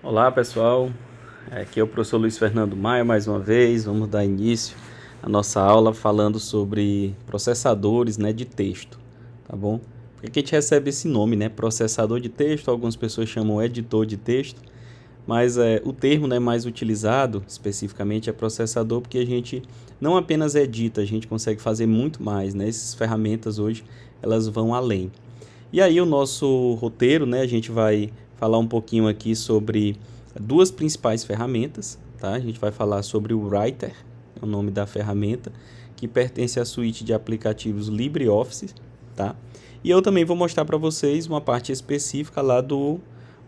Olá pessoal, aqui é o professor Luiz Fernando Maia mais uma vez. Vamos dar início à nossa aula falando sobre processadores, de texto, tá bom? Porque a gente recebe esse nome, processador de texto, algumas pessoas chamam editor de texto, mas o termo, mais utilizado especificamente é processador, porque a gente não apenas edita, a gente consegue fazer muito mais, Essas ferramentas hoje, elas vão além. E aí o nosso roteiro, a gente vai falar um pouquinho aqui sobre duas principais ferramentas, tá? A gente vai falar sobre o Writer, é o nome da ferramenta, que pertence à suíte de aplicativos LibreOffice, tá? E eu também vou mostrar para vocês uma parte específica lá do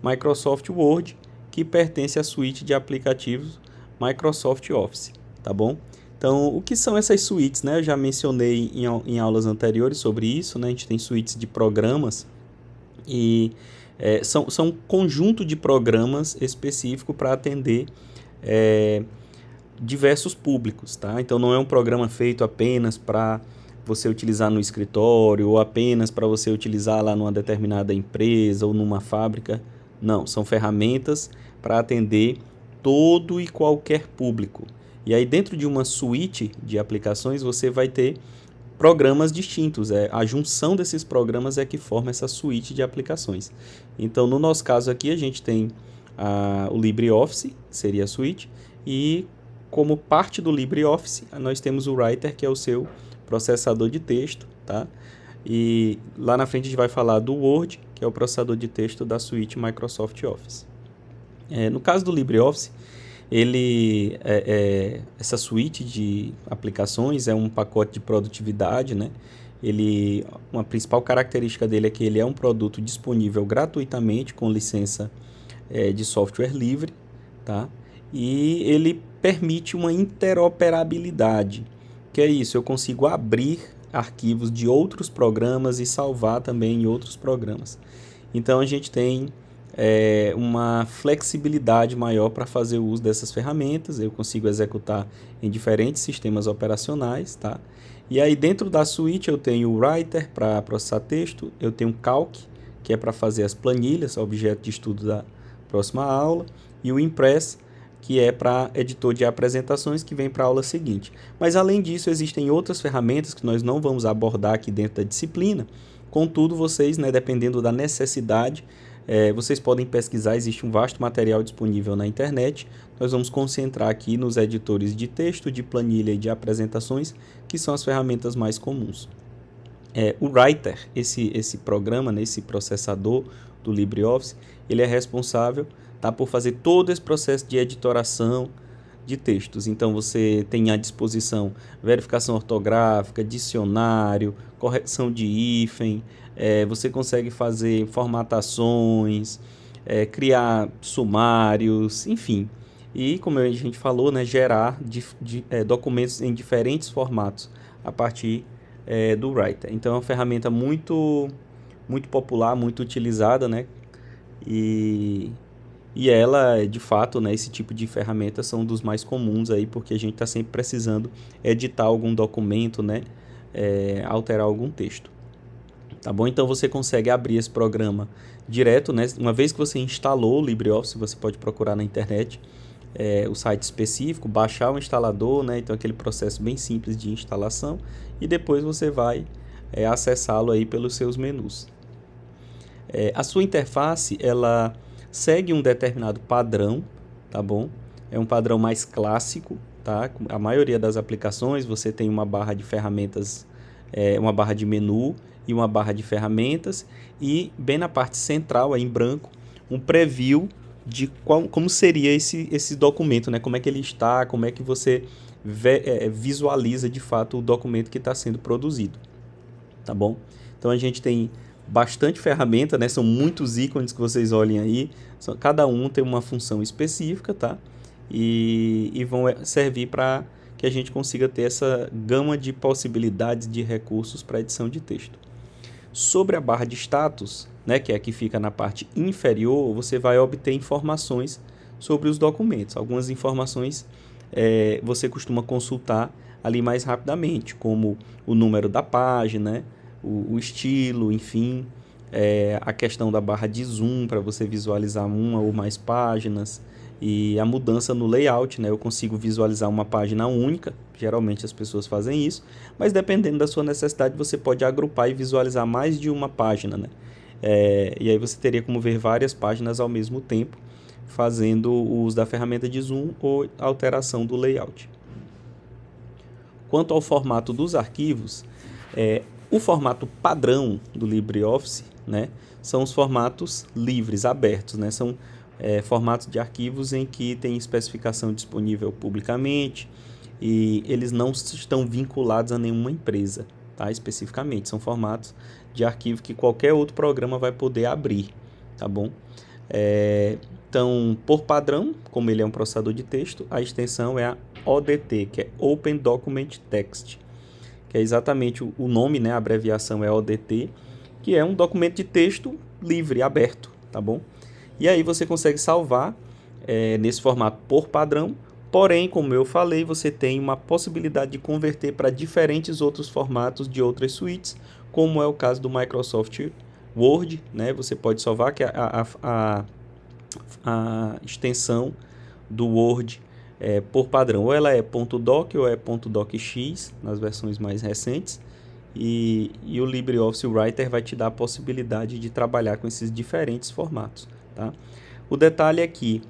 Microsoft Word, que pertence à suíte de aplicativos Microsoft Office, tá bom? Então, o que são essas suítes, Eu já mencionei em aulas anteriores sobre isso, A gente tem suítes de programas e são um conjunto de programas específico para atender diversos públicos, tá? Então, não é um programa feito apenas para você utilizar no escritório ou apenas para você utilizar lá numa determinada empresa ou numa fábrica. Não, são ferramentas para atender todo e qualquer público. E aí dentro de uma suíte de aplicações você vai ter programas distintos. A junção desses programas é que forma essa suíte de aplicações. Então no nosso caso aqui a gente tem o LibreOffice, que seria a suíte, e como parte do LibreOffice nós temos o Writer, que é o seu processador de texto, tá? E lá na frente a gente vai falar do Word, que é o processador de texto da suíte Microsoft Office. No caso do LibreOffice, essa suíte de aplicações é um pacote de produtividade, uma principal característica dele é que ele é um produto disponível gratuitamente com licença de software livre, tá? E ele permite uma interoperabilidade, que é isso, eu consigo abrir arquivos de outros programas e salvar também em outros programas. Então a gente tem uma flexibilidade maior para fazer o uso dessas ferramentas. Eu consigo executar em diferentes sistemas operacionais, tá? E aí dentro da suíte eu tenho o Writer para processar texto, eu tenho o Calc, que é para fazer as planilhas, objeto de estudo da próxima aula, e o Impress, que é para editor de apresentações, que vem para a aula seguinte. Mas além disso existem outras ferramentas que nós não vamos abordar aqui dentro da disciplina. Contudo, vocês, dependendo da necessidade, vocês podem pesquisar, existe um vasto material disponível na internet. Nós vamos concentrar aqui nos editores de texto, de planilha e de apresentações, que são as ferramentas mais comuns. O Writer, esse programa, esse processador do LibreOffice, ele é responsável, tá, por fazer todo esse processo de editoração de textos. Então você tem à disposição verificação ortográfica, dicionário, correção de hífen, você consegue fazer formatações, criar sumários, enfim. E como a gente falou, gerar documentos em diferentes formatos a partir do Writer. Então é uma ferramenta muito, muito popular, muito utilizada, E ela, de fato, esse tipo de ferramentas são dos mais comuns aí, porque a gente está sempre precisando editar algum documento, alterar algum texto. Tá bom? Então você consegue abrir esse programa direto, Uma vez que você instalou o LibreOffice, você pode procurar na internet o site específico, baixar o instalador, Então aquele processo bem simples de instalação, e depois você vai acessá-lo aí pelos seus menus. A sua interface, ela segue um determinado padrão, tá bom? É um padrão mais clássico, tá? A maioria das aplicações você tem uma barra de ferramentas, uma barra de menu e uma barra de ferramentas, e bem na parte central, aí em branco, um preview de como seria esse documento, Como é que ele está, como é que você visualiza de fato o documento que está sendo produzido, tá bom? Então a gente tem bastante ferramenta, São muitos ícones que vocês olhem aí, cada um tem uma função específica, tá? E vão servir para que a gente consiga ter essa gama de possibilidades de recursos para edição de texto. Sobre a barra de status, que é a que fica na parte inferior, você vai obter informações sobre os documentos. Algumas informações você costuma consultar ali mais rapidamente, como o número da página, o estilo, enfim, a questão da barra de zoom para você visualizar uma ou mais páginas, e a mudança no layout, né? Eu consigo visualizar uma página única, geralmente as pessoas fazem isso, mas dependendo da sua necessidade você pode agrupar e visualizar mais de uma página, né? E aí você teria como ver várias páginas ao mesmo tempo, fazendo o uso da ferramenta de zoom ou alteração do layout. Quanto ao formato dos arquivos, o formato padrão do LibreOffice, né, são os formatos livres, abertos, né, são formatos de arquivos em que tem especificação disponível publicamente e eles não estão vinculados a nenhuma empresa, tá, especificamente. São formatos de arquivo que qualquer outro programa vai poder abrir, tá bom? Então, por padrão, como ele é um processador de texto, a extensão é a ODT, que é Open Document Text, que é exatamente o nome, né? A abreviação é ODT, que é um documento de texto livre, aberto, tá bom? E aí você consegue salvar nesse formato por padrão, porém, como eu falei, você tem uma possibilidade de converter para diferentes outros formatos de outras suítes, como é o caso do Microsoft Word, né? Você pode salvar que a extensão do Word por padrão, ou ela é .doc ou é .docx nas versões mais recentes, e o LibreOffice Writer vai te dar a possibilidade de trabalhar com esses diferentes formatos, tá? O detalhe é que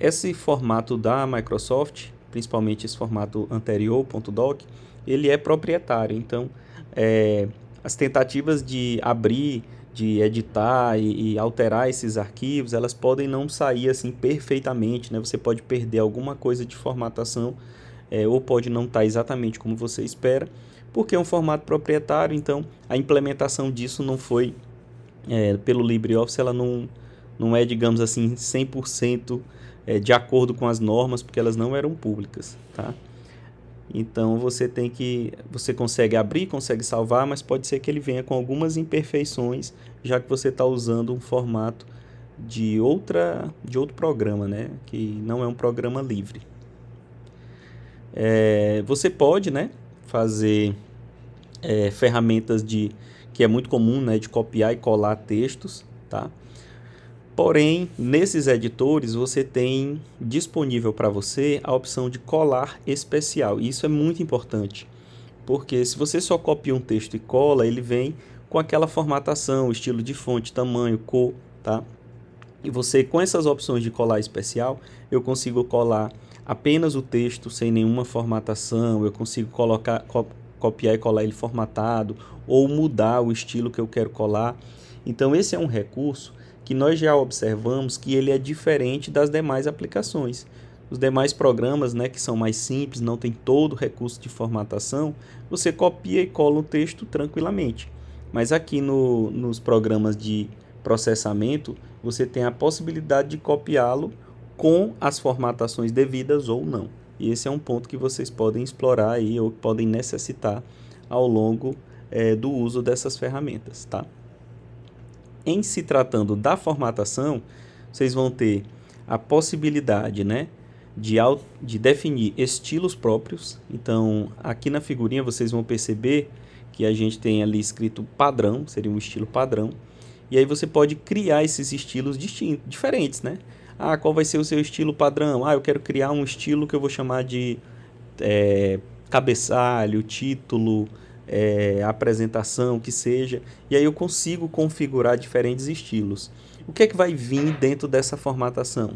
esse formato da Microsoft, principalmente esse formato anterior, .doc, ele é proprietário, então as tentativas de abrir, de editar e alterar esses arquivos, elas podem não sair assim perfeitamente, né? Você pode perder alguma coisa de formatação, ou pode não estar exatamente como você espera, porque é um formato proprietário, então a implementação disso não foi, pelo LibreOffice, ela não é, digamos assim, 100% de acordo com as normas, porque elas não eram públicas, tá? Então você consegue abrir, consegue salvar, mas pode ser que ele venha com algumas imperfeições, já que você está usando um formato de outro programa, né? Que não é um programa livre. Você pode, né, fazer ferramentas que é muito comum, né, de copiar e colar textos, tá? Porém, nesses editores, você tem disponível para você a opção de colar especial. E isso é muito importante, porque se você só copia um texto e cola, ele vem com aquela formatação, estilo de fonte, tamanho, cor, tá? E você, com essas opções de colar especial, eu consigo colar apenas o texto sem nenhuma formatação, eu consigo copiar e colar ele formatado, ou mudar o estilo que eu quero colar. Então, esse é um recurso que nós já observamos que ele é diferente das demais aplicações. Os demais programas, né, que são mais simples, não tem todo o recurso de formatação, você copia e cola o texto tranquilamente. Mas aqui nos programas de processamento, você tem a possibilidade de copiá-lo com as formatações devidas ou não. E esse é um ponto que vocês podem explorar aí, ou podem necessitar ao longo do uso dessas ferramentas, tá? Em se tratando da formatação, vocês vão ter a possibilidade, né, de definir estilos próprios. Então, aqui na figurinha vocês vão perceber que a gente tem ali escrito padrão, seria um estilo padrão. E aí você pode criar esses estilos diferentes, né? Qual vai ser o seu estilo padrão? Eu quero criar um estilo que eu vou chamar de cabeçalho, título, apresentação, que seja, e aí eu consigo configurar diferentes estilos. O que é que vai vir dentro dessa formatação?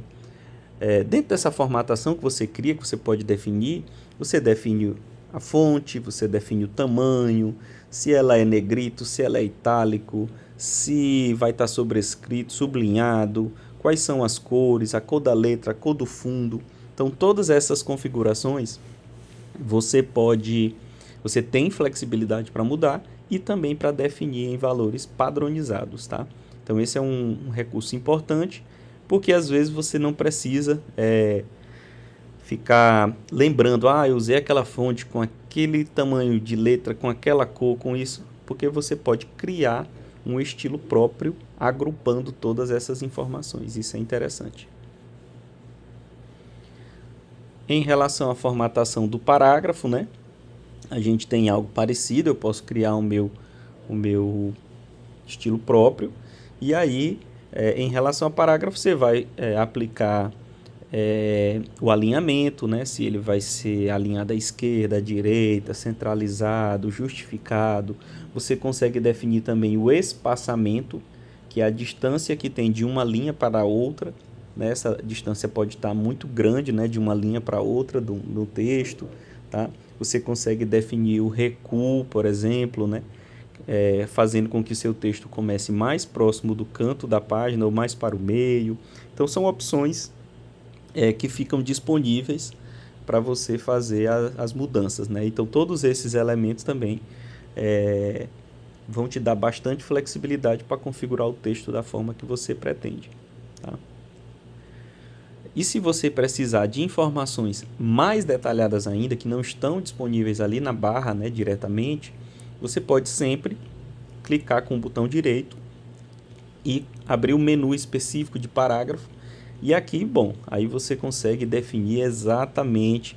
Dentro dessa formatação que você cria, que você pode definir, você define a fonte, você define o tamanho, se ela é negrito, se ela é itálico, se vai estar sobrescrito, sublinhado, quais são as cores, a cor da letra, a cor do fundo. Então, todas essas configurações você tem flexibilidade para mudar e também para definir em valores padronizados, tá? Então esse é um recurso importante, porque às vezes você não precisa ficar lembrando, eu usei aquela fonte com aquele tamanho de letra, com aquela cor, com isso, porque você pode criar um estilo próprio agrupando todas essas informações. Isso é interessante. Em relação à formatação do parágrafo, né? A gente tem algo parecido, eu posso criar o meu estilo próprio. E aí, em relação ao parágrafo, você vai aplicar o alinhamento, né? Se ele vai ser alinhado à esquerda, à direita, centralizado, justificado. Você consegue definir também o espaçamento, que é a distância que tem de uma linha para a outra, né? Essa distância pode estar muito grande, né? De uma linha para outra do texto, tá? Você consegue definir o recuo, por exemplo, né? Fazendo com que seu texto comece mais próximo do canto da página ou mais para o meio. Então, são opções que ficam disponíveis para você fazer as mudanças, né? Então, todos esses elementos também vão te dar bastante flexibilidade para configurar o texto da forma que você pretende, tá? E se você precisar de informações mais detalhadas ainda, que não estão disponíveis ali na barra, né, diretamente, você pode sempre clicar com o botão direito e abrir o menu específico de parágrafo. E aqui, bom, aí você consegue definir exatamente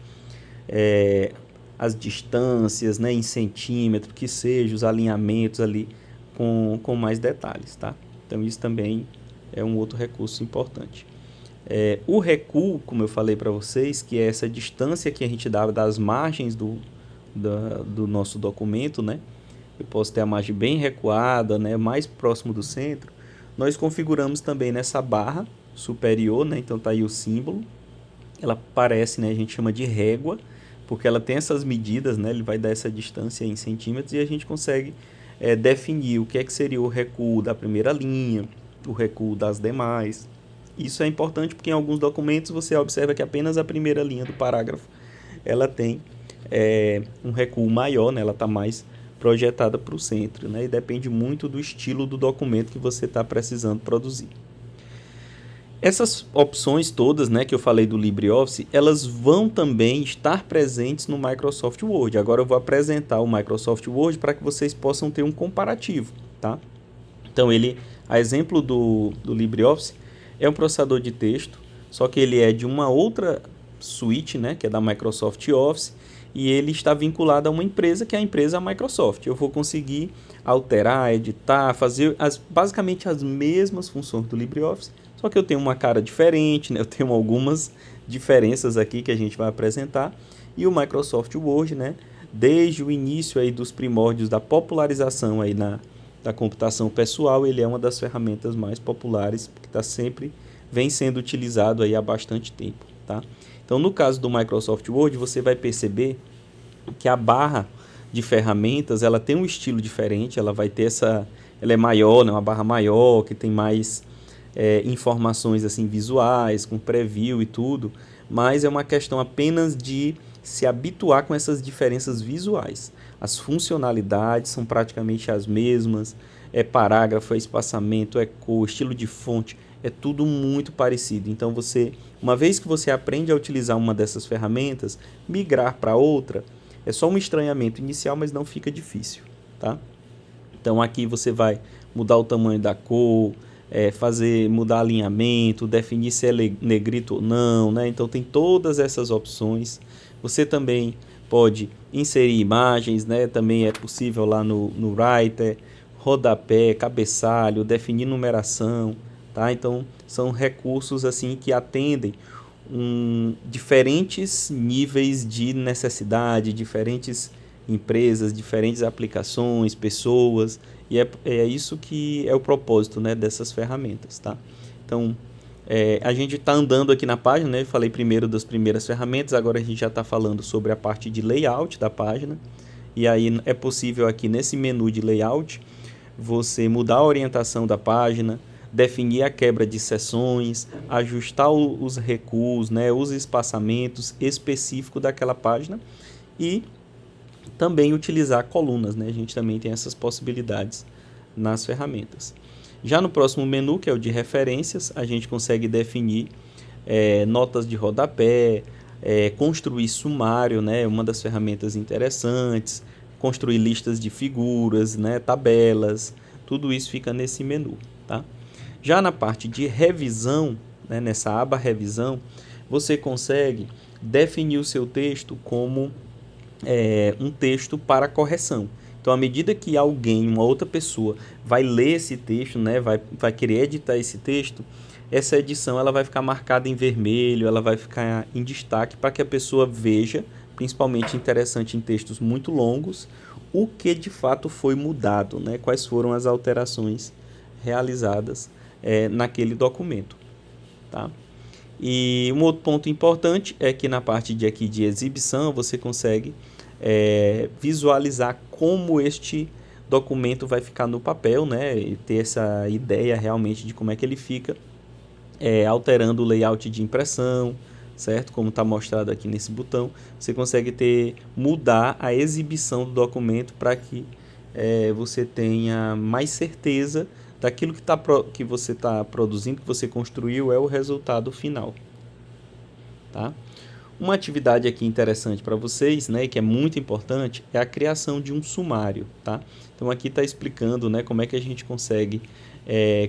as distâncias, né, em centímetro, que seja, os alinhamentos ali com mais detalhes, tá? Então, isso também é um outro recurso importante. O recuo, como eu falei para vocês, que é essa distância que a gente dá das margens do nosso documento, né? Eu posso ter a margem bem recuada, né, mais próximo do centro. Nós configuramos também nessa barra superior, né? Então tá aí o símbolo. Ela aparece, né? A gente chama de régua, porque ela tem essas medidas, né? Ele vai dar essa distância em centímetros e a gente consegue definir o que seria o recuo da primeira linha, o recuo das demais. Isso é importante porque em alguns documentos você observa que apenas a primeira linha do parágrafo ela tem um recuo maior, né? Ela está mais projetada para o centro, né? E depende muito do estilo do documento que você está precisando produzir. Essas opções todas, né, que eu falei do LibreOffice, elas vão também estar presentes no Microsoft Word. Agora eu vou apresentar o Microsoft Word para que vocês possam ter um comparativo, tá? Então, a exemplo do LibreOffice, é um processador de texto, só que ele é de uma outra suíte, né, que é da Microsoft Office, e ele está vinculado a uma empresa que é a empresa Microsoft. Eu vou conseguir alterar, editar, fazer basicamente as mesmas funções do LibreOffice, só que eu tenho uma cara diferente, né? Eu tenho algumas diferenças aqui que a gente vai apresentar. E o Microsoft Word, né, desde o início aí dos primórdios da popularização aí da computação pessoal, ele é uma das ferramentas mais populares, que vem sendo utilizado aí há bastante tempo, tá? Então, no caso do Microsoft Word, você vai perceber que a barra de ferramentas, ela tem um estilo diferente, ela vai ter ela é maior, né, uma barra maior, que tem mais informações assim visuais, com preview e tudo, mas é uma questão apenas de se habituar com essas diferenças visuais. As funcionalidades são praticamente as mesmas, parágrafo, espaçamento, cor, estilo de fonte, é tudo muito parecido. Então, uma vez que você aprende a utilizar uma dessas ferramentas, migrar para outra, é só um estranhamento inicial, mas não fica difícil, tá? Então, aqui você vai mudar o tamanho da cor, mudar alinhamento, definir se é negrito ou não, né? Então tem todas essas opções. Você também pode inserir imagens, né? Também é possível lá no Writer, rodapé, cabeçalho, definir numeração, tá? Então são recursos assim que atendem diferentes níveis de necessidade, diferentes empresas, diferentes aplicações, pessoas, e é isso que é o propósito, né, dessas ferramentas, tá? Então, a gente está andando aqui na página, né? Eu falei primeiro das primeiras ferramentas, agora a gente já está falando sobre a parte de layout da página, e aí é possível aqui nesse menu de layout, você mudar a orientação da página, definir a quebra de seções, ajustar os recuos, né, os espaçamentos específicos daquela página, e também utilizar colunas, né? A gente também tem essas possibilidades nas ferramentas. Já no próximo menu, que é o de referências, a gente consegue definir notas de rodapé, construir sumário, né? Uma das ferramentas interessantes, construir listas de figuras, né? Tabelas, tudo isso fica nesse menu, tá? Já na parte de revisão, né? Nessa aba revisão, você consegue definir o seu texto como um texto para correção. Então, à medida que alguém, uma outra pessoa, vai ler esse texto, né, vai querer editar esse texto, essa edição ela vai ficar marcada em vermelho, ela vai ficar em destaque para que a pessoa veja, principalmente interessante em textos muito longos, o que de fato foi mudado, né, quais foram as alterações realizadas naquele documento. Tá? E um outro ponto importante é que na parte de exibição você consegue visualizar como este documento vai ficar no papel, né? E ter essa ideia realmente de como é que ele fica, alterando o layout de impressão, certo? Como está mostrado aqui nesse botão, você consegue mudar a exibição do documento para que você tenha mais certeza daquilo que você está produzindo, que você construiu, é o resultado final. Tá? Uma atividade aqui interessante para vocês, né, que é muito importante, é a criação de um sumário. Tá? Então aqui está explicando, né, como é que a gente consegue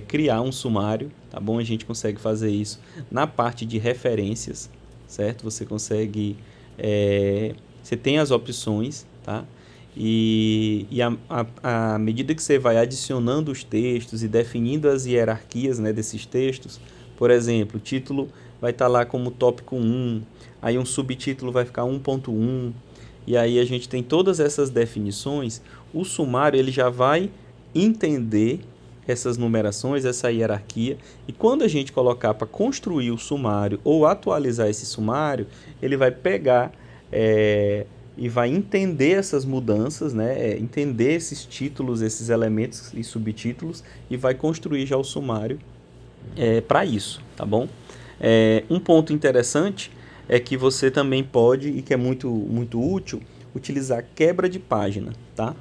criar um sumário. Tá bom? A gente consegue fazer isso na parte de referências, certo? Você consegue, você tem as opções, tá? E à medida que você vai adicionando os textos e definindo as hierarquias, né, desses textos, por exemplo, o título vai estar lá como tópico 1, aí um subtítulo vai ficar 1.1, e aí a gente tem todas essas definições, o sumário ele já vai entender essas numerações, essa hierarquia, e quando a gente colocar para construir o sumário ou atualizar esse sumário, ele vai pegar e vai entender essas mudanças, né? Entender esses títulos, esses elementos e subtítulos, e vai construir já o sumário para isso, tá bom? Um ponto interessante é que você também pode, e que é muito, muito útil, utilizar quebra de página, tá?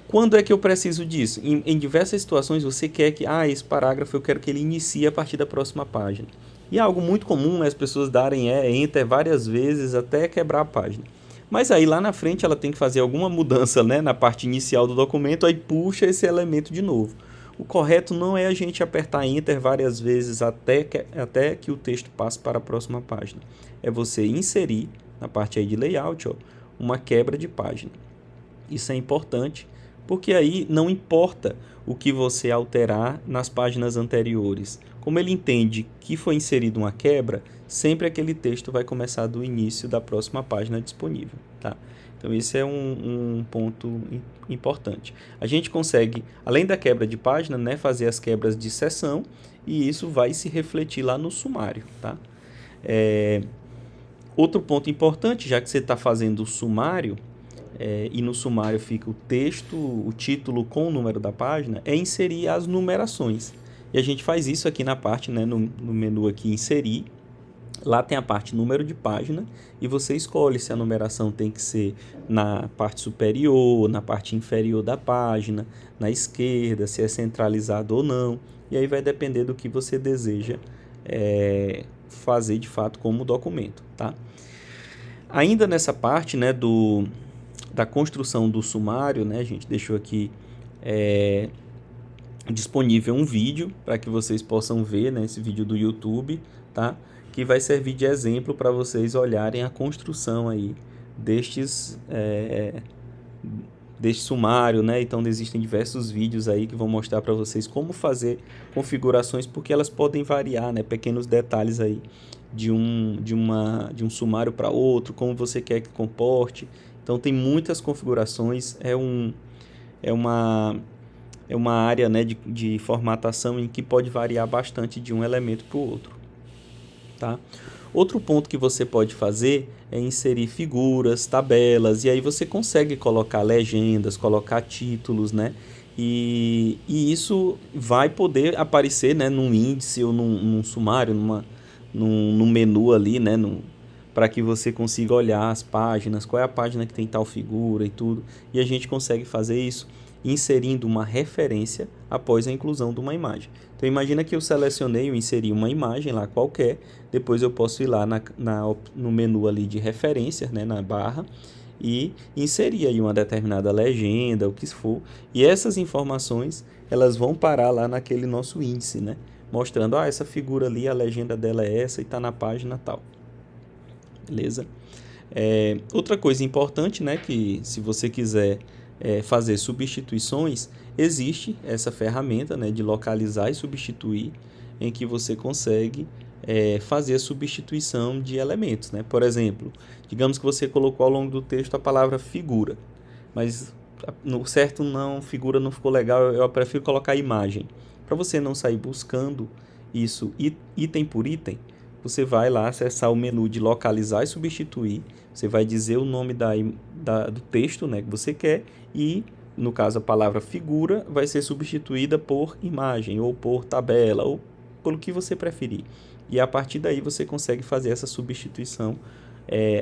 Quando é que eu preciso disso? Em diversas situações você quer que, esse parágrafo eu quero que ele inicie a partir da próxima página. E é algo muito comum, né, as pessoas darem enter várias vezes até quebrar a página. Mas aí lá na frente ela tem que fazer alguma mudança, né, na parte inicial do documento, aí puxa esse elemento de novo. O correto não é a gente apertar enter várias vezes até que o texto passe para a próxima página. É você inserir na parte aí de layout, uma quebra de página. Isso é importante, porque aí não importa o que você alterar nas páginas anteriores. Como ele entende que foi inserida uma quebra, sempre aquele texto vai começar do início da próxima página disponível. Tá? Então esse é um ponto importante. A gente consegue, além da quebra de página, né, fazer as quebras de seção, e isso vai se refletir lá no sumário. Tá? Outro ponto importante, já que você está fazendo o sumário, e no sumário fica o texto, o título com o número da página, é inserir as numerações. E a gente faz isso aqui na parte, né, no menu aqui, inserir. Lá tem a parte número de página e você escolhe se a numeração tem que ser na parte superior, na parte inferior da página, na esquerda, se é centralizado ou não. E aí vai depender do que você deseja fazer de fato como documento. Tá? Ainda nessa parte, né, da construção do sumário, né, a gente deixou aqui disponível um vídeo para que vocês possam ver, né, esse vídeo do YouTube, tá? Que vai servir de exemplo para vocês olharem a construção aí deste sumário, né? Então existem diversos vídeos aí que vão mostrar para vocês como fazer configurações, porque elas podem variar, né? Pequenos detalhes aí de um sumário para outro, como você quer que comporte. Então tem muitas configurações, é uma área, né, de formatação em que pode variar bastante de um elemento para o outro. Tá? Outro ponto que você pode fazer é inserir figuras, tabelas, e aí você consegue colocar legendas, colocar títulos, né? E isso vai poder aparecer, né, num índice ou num sumário, num menu ali, né, para que você consiga olhar as páginas, qual é a página que tem tal figura e tudo. E a gente consegue fazer isso inserindo uma referência após a inclusão de uma imagem. Então imagina que eu selecionei e inseri uma imagem lá qualquer, depois eu posso ir lá no menu ali de referências, né, na barra, e inserir aí uma determinada legenda, o que for, e essas informações elas vão parar lá naquele nosso índice, né, mostrando, essa figura ali, a legenda dela é essa e está na página tal. Beleza? Outra coisa importante, né, que se você quiser fazer substituições, existe essa ferramenta, né, de localizar e substituir, em que você consegue fazer a substituição de elementos, né? Por exemplo, digamos que você colocou ao longo do texto a palavra figura, mas no certo não, figura não ficou legal, eu prefiro colocar imagem. Para você não sair buscando isso item por item, você vai lá acessar o menu de localizar e substituir, você vai dizer o nome do texto, né, que você quer, e no caso a palavra figura vai ser substituída por imagem, ou por tabela, ou pelo que você preferir. E a partir daí você consegue fazer essa substituição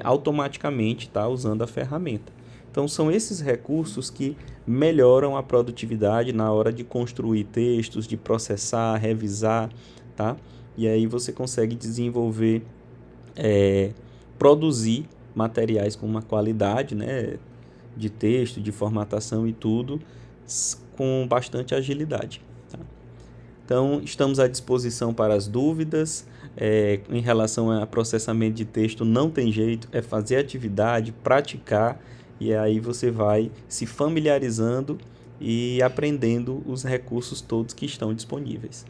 automaticamente, tá, usando a ferramenta. Então, são esses recursos que melhoram a produtividade na hora de construir textos, de processar, revisar, tá? E aí você consegue desenvolver, produzir materiais com uma qualidade, né, de texto, de formatação e tudo, com bastante agilidade, tá? Então, estamos à disposição para as dúvidas. Em relação a processamento de texto, não tem jeito, é fazer atividade, praticar, e aí você vai se familiarizando e aprendendo os recursos todos que estão disponíveis.